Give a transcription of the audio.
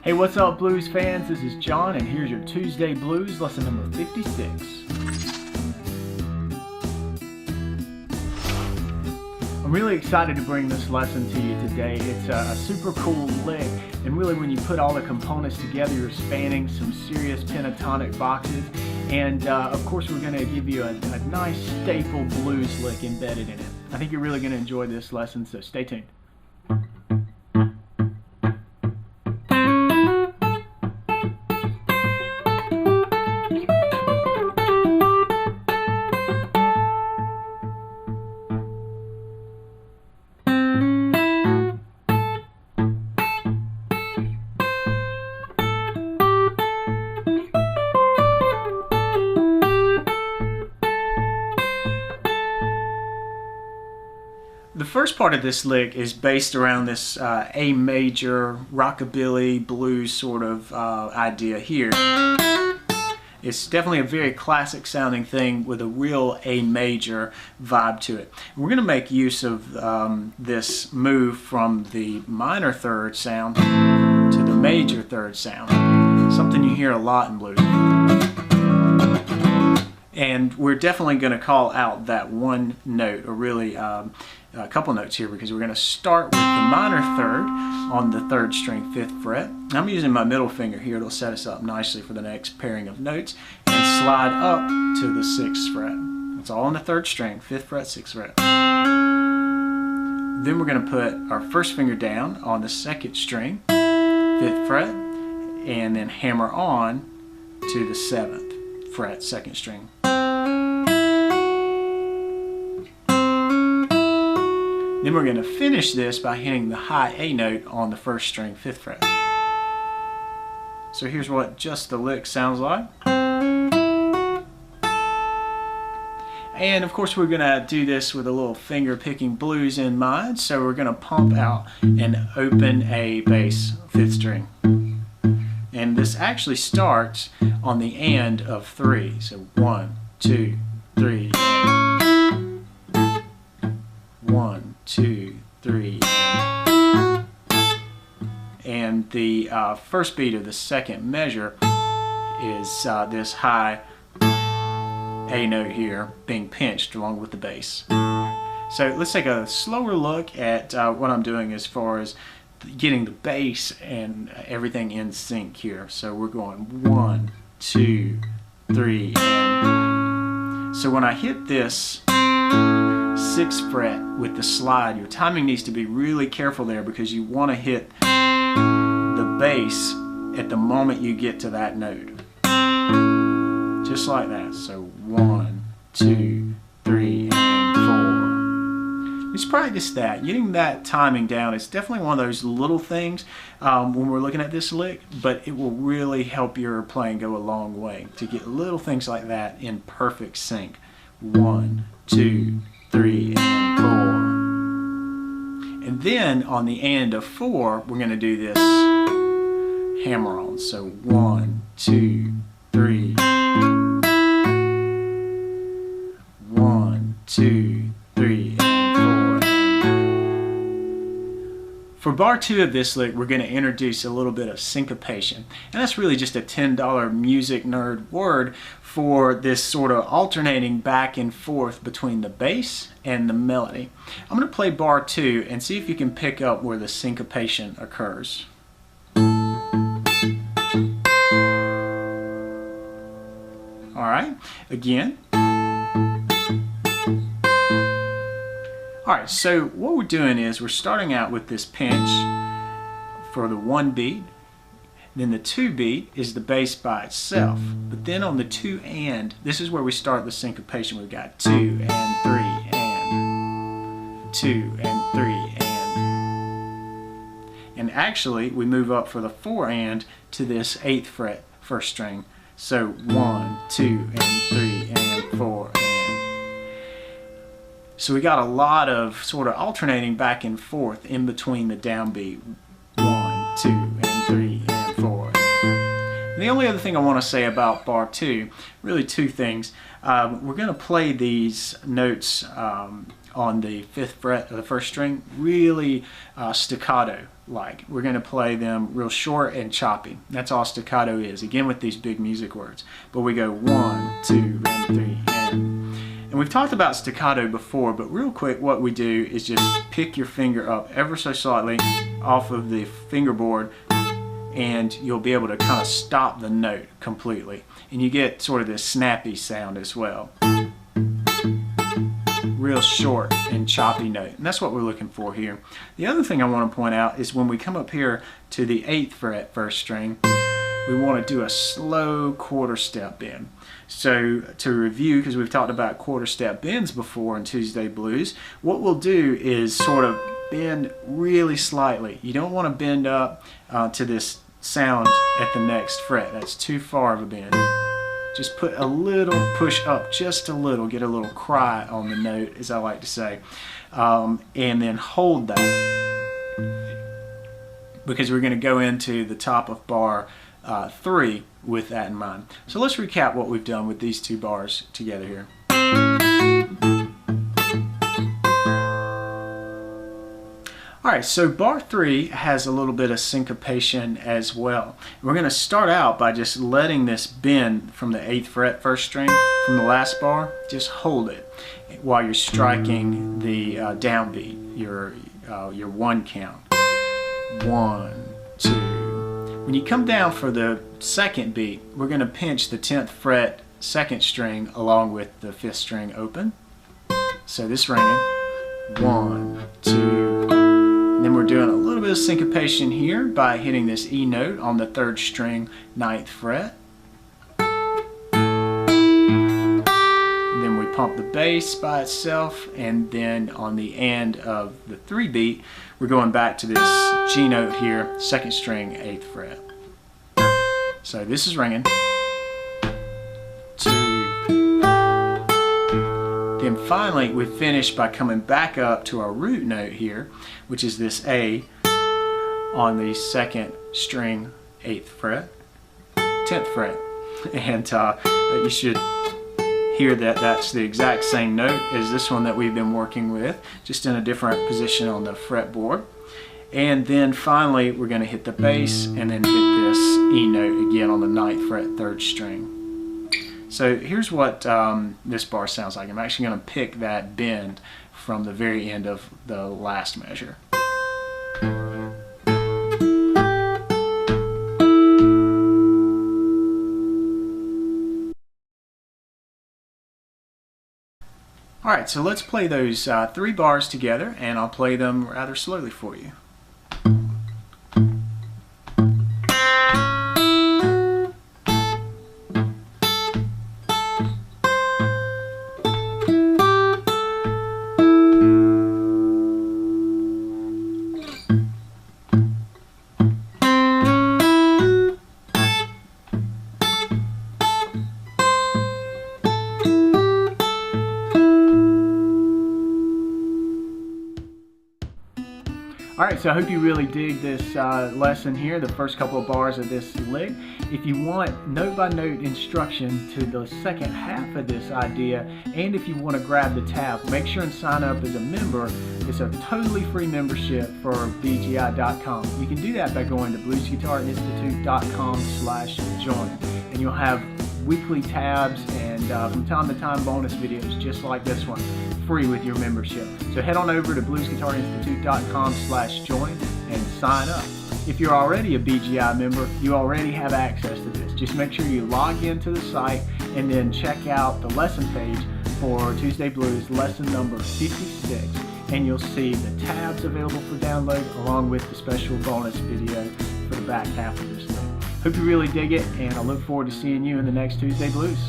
Hey, what's up, blues fans? This is John, and here's your Tuesday Blues, lesson number 56. I'm really excited to bring this lesson to you today. It's a super cool lick, and really when you put all the components together, you're spanning some serious pentatonic boxes. And of course, we're going to give you a nice staple blues lick embedded in it. I think you're really going to enjoy this lesson, so stay tuned. The first part of this lick is based around this A major rockabilly blues sort of idea here. It's definitely a very classic sounding thing with a real A major vibe to it. We're going to make use of this move from the minor third sound to the major third sound, something you hear a lot in blues. And we're definitely going to call out that one note, or really a couple notes here, because we're going to start with the minor third on the 3rd string, 5th fret. I'm using my middle finger here. It'll set us up nicely for the next pairing of notes, and slide up to the 6th fret. It's all on the 3rd string, 5th fret, 6th fret. Then we're going to put our first finger down on the 2nd string, 5th fret, and then hammer on to the 7th fret, 2nd string. Then we're going to finish this by hitting the high A note on the 1st string, 5th fret. So here's what just the lick sounds like. And of course we're going to do this with a little finger picking blues in mind. So we're going to pump out an open A bass 5th string. And this actually starts on the and of 3. So 1, 2, 3, and 1, 2, 3, and the first beat of the second measure is this high A note here being pinched along with the bass. So let's take a slower look at what I'm doing as far as getting the bass and everything in sync here. So we're going 1, 2, 3, and so when I hit this 6th fret with the slide, your timing needs to be really careful there, because you want to hit the bass at the moment you get to that note. Just like that. So 1, 2, 3, and 4. Let's practice that. Getting that timing down is definitely one of those little things when we're looking at this lick, but it will really help your playing go a long way to get little things like that in perfect sync. 1, 2, 3, and 4. And then on the and of 4, we're going to do this hammer on. So 1, 2, 3. 1, 2, 3, and 4. For bar 2 of this lick, we're going to introduce a little bit of syncopation. And that's really just a $10 music nerd word for this sort of alternating back and forth between the bass and the melody. I'm going to play bar 2 and see if you can pick up where the syncopation occurs. Alright, again. Alright, so what we're doing is we're starting out with this pinch for the 1 beat. Then the 2 beat is the bass by itself. But then on the 2 and, this is where we start the syncopation. We've got 2 and 3 and 2 and 3 and. And actually we move up for the 4 and to this 8th fret 1st string. So 1, 2 and 3 and 4 and. So we got a lot of sort of alternating back and forth in between the downbeat. 1, 2 and 3 and 4. And the only other thing I want to say about bar 2, really 2 things. We're going to play these notes on the 5th fret of the 1st string, really staccato like. We're going to play them real short and choppy. That's all staccato is, again with these big music words. But we go 1, 2, and 3, and we've talked about staccato before, but real quick what we do is just pick your finger up ever so slightly off of the fingerboard, and you'll be able to kind of stop the note completely. And you get sort of this snappy sound as well. Real short and choppy note, and that's what we're looking for here. The other thing I want to point out is when we come up here to the 8th fret 1st string, we want to do a slow quarter step bend. So to review, because we've talked about quarter step bends before in Tuesday Blues, what we'll do is sort of bend really slightly. You don't want to bend up to this sound at the next fret. That's too far of a bend. Just put a little push up, just a little, get a little cry on the note, as I like to say, and then hold that, because we're going to go into the top of bar 3 with that in mind. So let's recap what we've done with these 2 bars together here. Alright, so bar 3 has a little bit of syncopation as well. We're going to start out by just letting this bend from the 8th fret 1st string from the last bar. Just hold it while you're striking the downbeat, your 1 count. 1, 2. When you come down for the 2nd beat, we're going to pinch the 10th fret 2nd string along with the 5th string open. So this ringing. 1, 2. Then we're doing a little bit of syncopation here by hitting this E note on the 3rd string 9th fret. Then we pump the bass by itself, and then on the end of the 3 beat we're going back to this G note here, 2nd string 8th fret. So this is ringing. 2. Then finally we finish by coming back up to our root note here, which is this A on the 2nd string 8th fret, 10th fret, and you should hear that that's the exact same note as this one that we've been working with, just in a different position on the fretboard. And then finally we're going to hit the bass and then hit this E note again on the 9th fret 3rd string. So here's what this bar sounds like. I'm actually going to pick that bend from the very end of the last measure. Alright, so let's play those 3 bars together, and I'll play them rather slowly for you. Alright, so I hope you really dig this lesson here, the first couple of bars of this lick. If you want note-by-note instruction to the second half of this idea, and if you want to grab the tab, make sure and sign up as a member. It's a totally free membership for BGI.com. You can do that by going to bluesguitarinstitute.com/join, and you'll have weekly tabs and from time to time bonus videos just like this one, free with your membership. So head on over to bluesguitarinstitute.com/join and sign up. If you're already a BGI member, you already have access to this. Just make sure you log into the site and then check out the lesson page for Tuesday Blues lesson number 56, and you'll see the tabs available for download along with the special bonus video for the back half of this thing. Hope you really dig it, and I look forward to seeing you in the next Tuesday Blues.